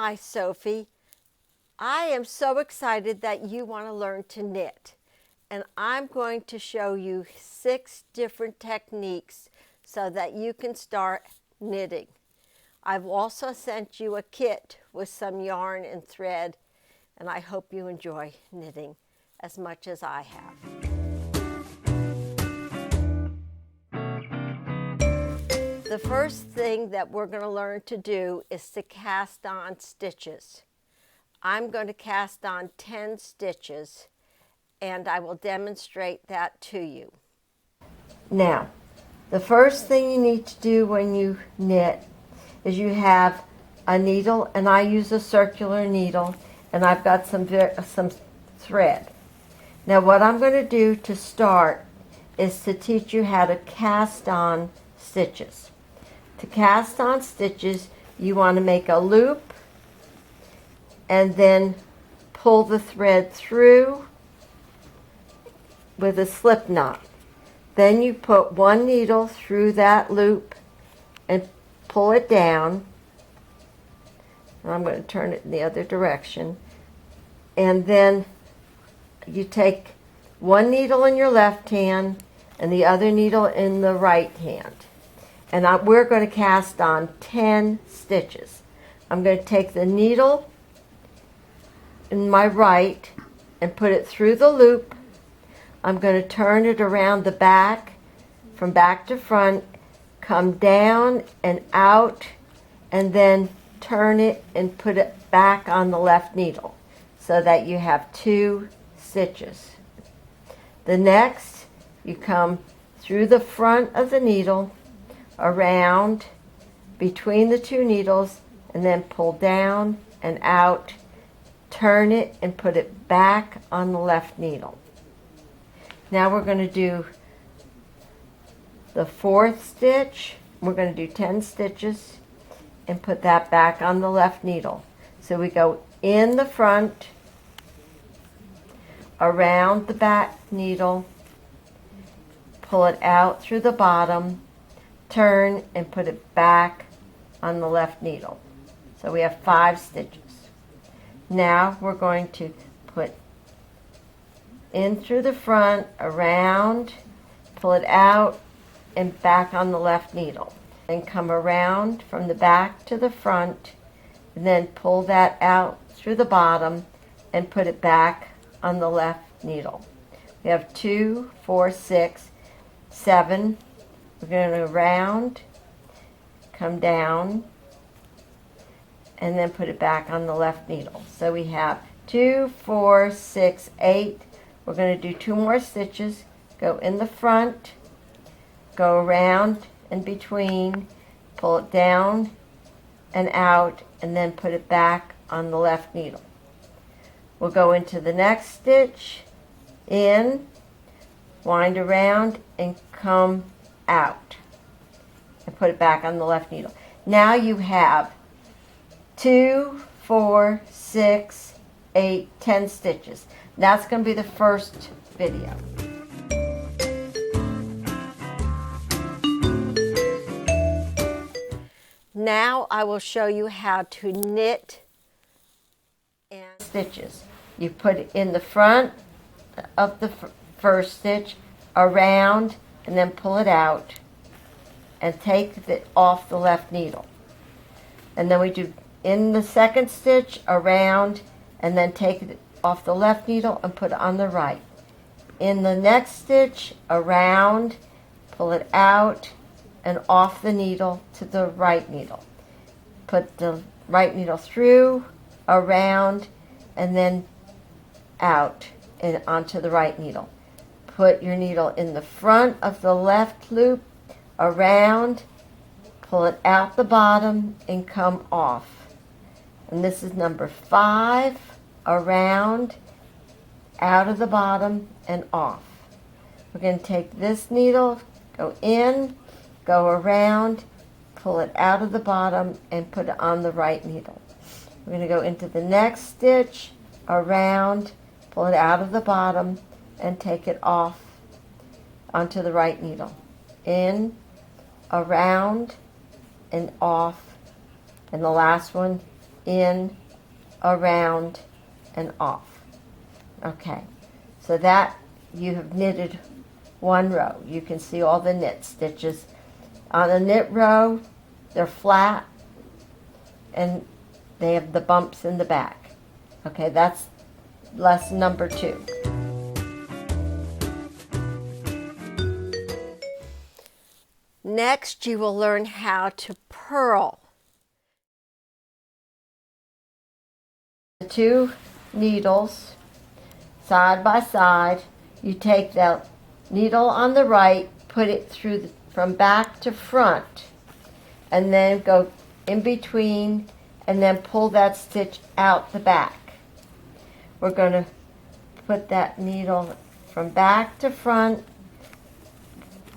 Hi, Sophie. I am so excited that you want to learn to knit. And I'm going to show you 6 different techniques so that you can start knitting. I've also sent you a kit with some yarn and thread, and I hope you enjoy knitting as much as I have. The first thing that we're going to learn to do is to cast on stitches. I'm going to cast on 10 stitches, and I will demonstrate that to you. Now, the first thing you need to do when you knit is you have a needle, and I use a circular needle, and I've got some thread. Now what I'm going to do to start is to teach you how to cast on stitches. To cast on stitches, you want to make a loop and then pull the thread through with a slip knot. Then you put one needle through that loop and pull it down. And I'm going to turn it in the other direction. And then you take one needle in your left hand and the other needle in the right hand. And we're going to cast on 10 stitches. I'm going to take the needle in my right and put it through the loop. I'm going to turn it around the back, from back to front, come down and out, and then turn it and put it back on the left needle so that you have 2 stitches. The next, you come through the front of the needle, around between the 2 needles, and then pull down and out, turn it and put it back on the left needle. Now we're going to do the 4th stitch. We're going to do 10 stitches and put that back on the left needle. So we go in the front, around the back needle, pull it out through the bottom, turn and put it back on the left needle. So we have 5 stitches. Now we're going to put in through the front, around, pull it out and back on the left needle. Then come around from the back to the front, and then pull that out through the bottom and put it back on the left needle. We have 2, 4, 6, 7. We're going to around, come down, and then put it back on the left needle. So we have 2, 4, 6, 8. We're going to do 2 more stitches. Go in the front, go around and between, pull it down and out, and then put it back on the left needle. We'll go into the next stitch, in, wind around, and come out and put it back on the left needle. Now you have 2, 4, 6, 8, 10 stitches. That's going to be the first video. Now I will show you how to knit and stitches. You put it in the front of the first stitch, around, and then pull it out and take it off the left needle. And then we do in the second stitch, around, and then take it off the left needle and put it on the right. In the next stitch, around, pull it out and off the needle to the right needle. Put the right needle through, around, and then out and onto the right needle. Put your needle in the front of the left loop, around, pull it out the bottom and come off. And this is number 5, around, out of the bottom and off. We're going to take this needle, go in, go around, pull it out of the bottom and put it on the right needle. We're going to go into the next stitch, around, pull it out of the bottom and take it off onto the right needle. In, around, and off. And the last one, in, around, and off. Okay, so that you have knitted one row. You can see all the knit stitches. On a knit row, they're flat and they have the bumps in the back. Okay, that's lesson number 2. Next, you will learn how to purl. The 2 needles side by side. You take the needle on the right, put it through from back to front, and then go in between and then pull that stitch out the back. We're going to put that needle from back to front,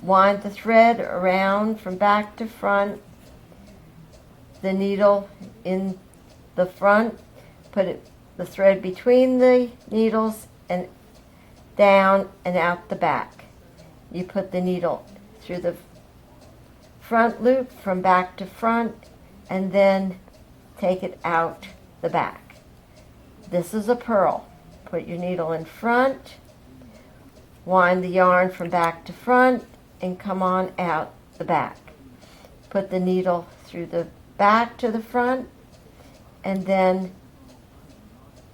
wind the thread around from back to front, the needle in the front, put the thread between the needles and down and out the back. You put the needle through the front loop from back to front and then take it out the back. This is a purl. Put your needle in front, wind the yarn from back to front, and come on out the back. Put the needle through the back to the front and then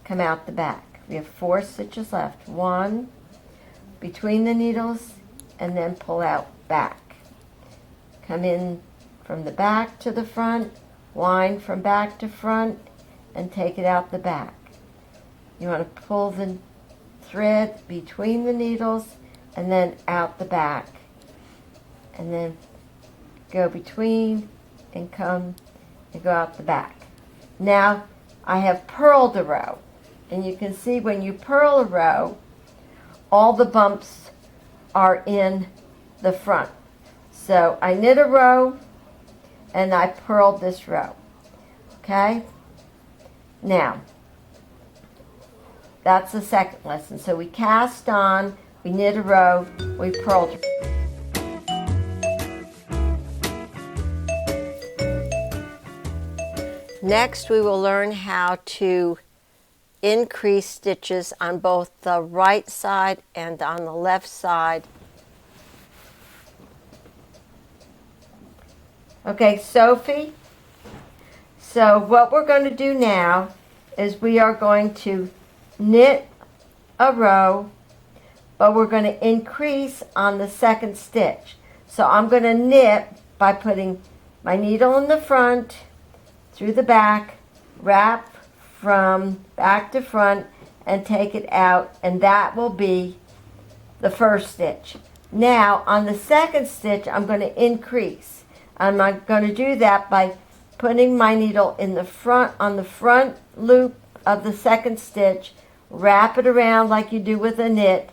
come out the back. We have 4 stitches left. 1 between the needles and then pull out back. Come in from the back to the front, wind from back to front, and take it out the back. You want to pull the thread between the needles and then out the back. And then go between and come and go out the back. Now I have purled a row. And you can see when you purl a row, all the bumps are in the front. So I knit a row and I purled this row. Okay? Now, that's the second lesson. So we cast on, we knit a row, we purled. Next, we will learn how to increase stitches on both the right side and on the left side. Okay, Sophie, so what we're going to do now is we are going to knit a row, but we're going to increase on the second stitch. So I'm going to knit by putting my needle in the front, through the back, wrap from back to front, and take it out, and that will be the first stitch. Now on the second stitch I'm going to increase. I'm going to do that by putting my needle in the front, on the front loop of the second stitch, wrap it around like you do with a knit,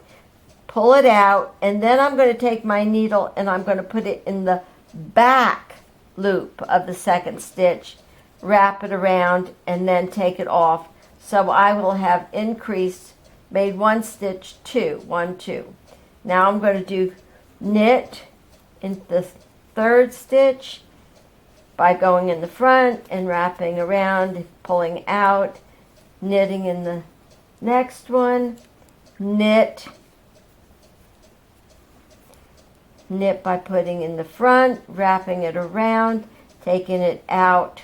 pull it out, and then I'm going to take my needle and I'm going to put it in the back loop of the second stitch, wrap it around, and then take it off. So I will have increased, made 1 stitch, 2, 1, 2. Now I'm going to do knit in the third stitch by going in the front and wrapping around, pulling out, knitting in the next one, knit by putting in the front, wrapping it around, taking it out,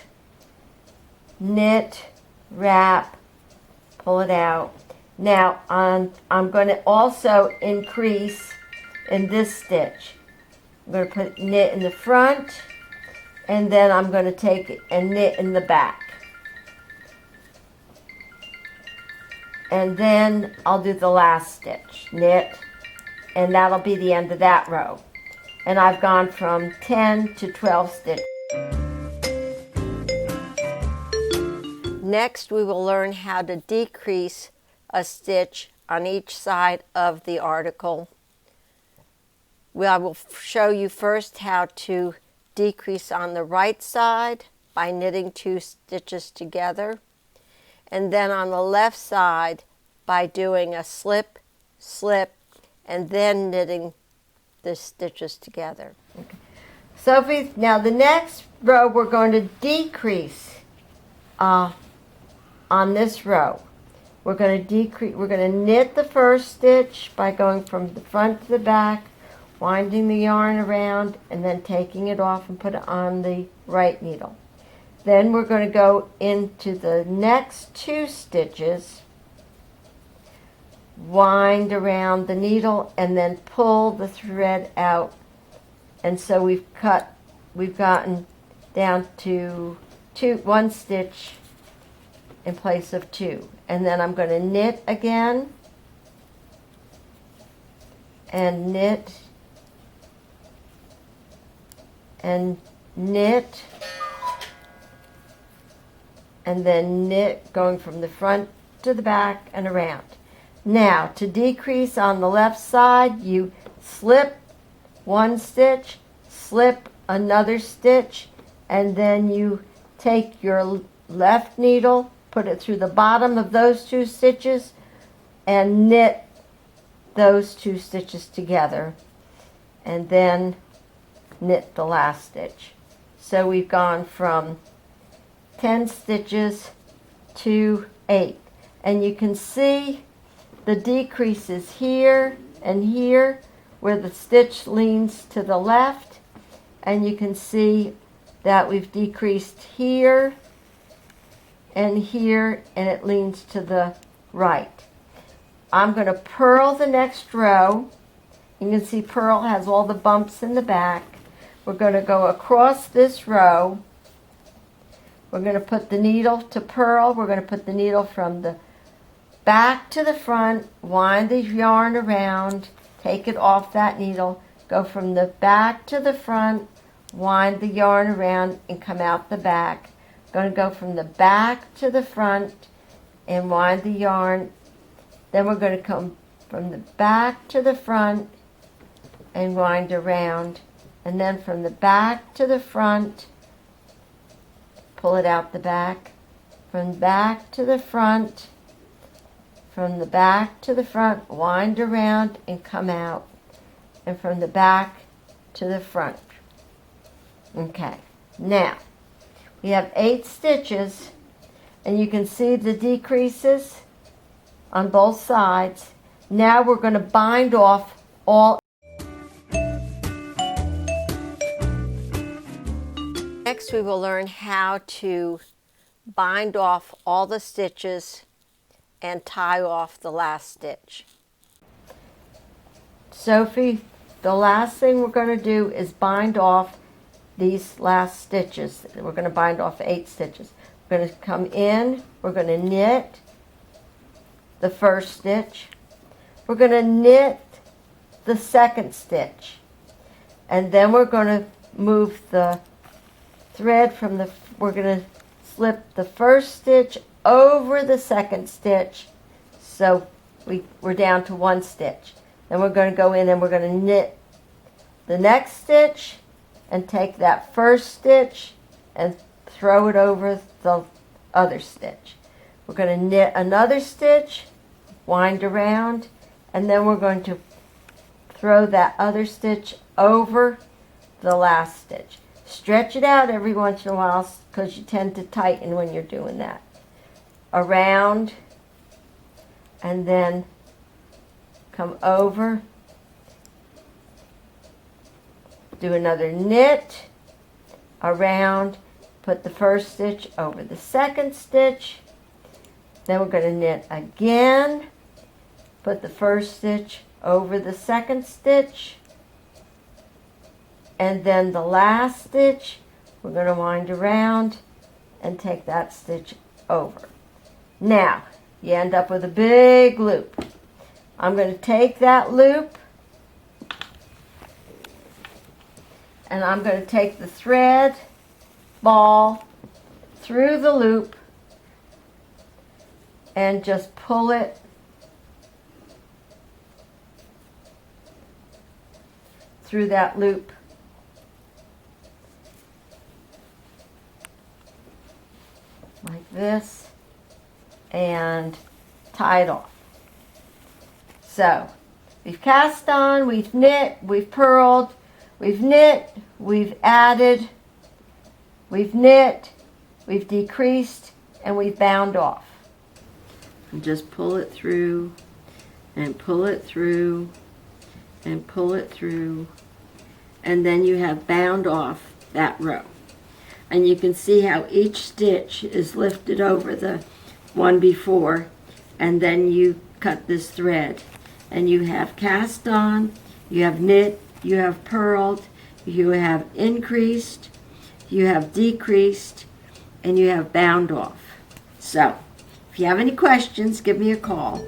knit, wrap, pull it out. Now I'm going to also increase in this stitch. I'm going to put knit in the front, and then I'm going to take it and knit in the back. And then I'll do the last stitch, knit, and that'll be the end of that row. And I've gone from 10 to 12 stitches. Next, we will learn how to decrease a stitch on each side of the article. I will show you first how to decrease on the right side by knitting 2 stitches together, and then on the left side by doing a slip, slip, and then knitting the stitches together. Okay. Sophie, now the next row we're going to decrease on this row. We're going to knit the first stitch by going from the front to the back, winding the yarn around, and then taking it off and put it on the right needle. Then we're going to go into the next 2 stitches, wind around the needle, and then pull the thread out. And so we've gotten down to 1 stitch in place of 2. And then I'm going to knit again, and knit, and knit, and then knit, going from the front to the back and around. Now, to decrease on the left side, you slip 1 stitch, slip another stitch, and then you take your left needle, put it through the bottom of those 2 stitches, and knit those 2 stitches together, and then knit the last stitch. So we've gone from 10 stitches to 8, and you can see the decreases here and here where the stitch leans to the left, and you can see that we've decreased here and here, and it leans to the right. I'm going to purl the next row. You can see purl has all the bumps in the back. We're going to go across this row. We're going to put the needle to purl. We're going to put the needle from the back to the front, wind the yarn around, take it off that needle, go from the back to the front, wind the yarn around, and come out the back. Going to go from the back to the front and wind the yarn. Then we're going to come from the back to the front and wind around, and then from the back to the front, pull it out the back, from back to the front, from the back to the front, wind around and come out, and from the back to the front. Okay, now we have 8 stitches, and you can see the decreases on both sides. Now we're going to bind off all. Next we will learn how to bind off all the stitches and tie off the last stitch. Sophie, the last thing we're going to do is bind off these last stitches. We're going to bind off 8 stitches. We're going to come in, we're going to knit the first stitch, we're going to knit the second stitch, and then we're going to move the thread from the, we're going to slip the first stitch over the second stitch, so we're down to 1 stitch. Then we're going to go in and we're going to knit the next stitch and take that first stitch and throw it over the other stitch. We're going to knit another stitch, wind around, and then we're going to throw that other stitch over the last stitch. Stretch it out every once in a while because you tend to tighten when you're doing that. Around, and then come over, do another knit, around, put the first stitch over the second stitch, then we're going to knit again, put the first stitch over the second stitch, and then the last stitch we're going to wind around and take that stitch over. Now you end up with a big loop. I'm going to take that loop and I'm going to take the thread ball through the loop and just pull it through that loop. Like this, and tie it off. So we've cast on, we've knit, we've purled, we've knit, we've added, we've knit, we've decreased, and we've bound off. and just pull it through and pull it through and pull it through, and then you have bound off that row. And you can see how each stitch is lifted over the one before, and then you cut this thread, and you have cast on, you have knit, you have purled, you have increased, you have decreased, and you have bound off. So if you have any questions, give me a call.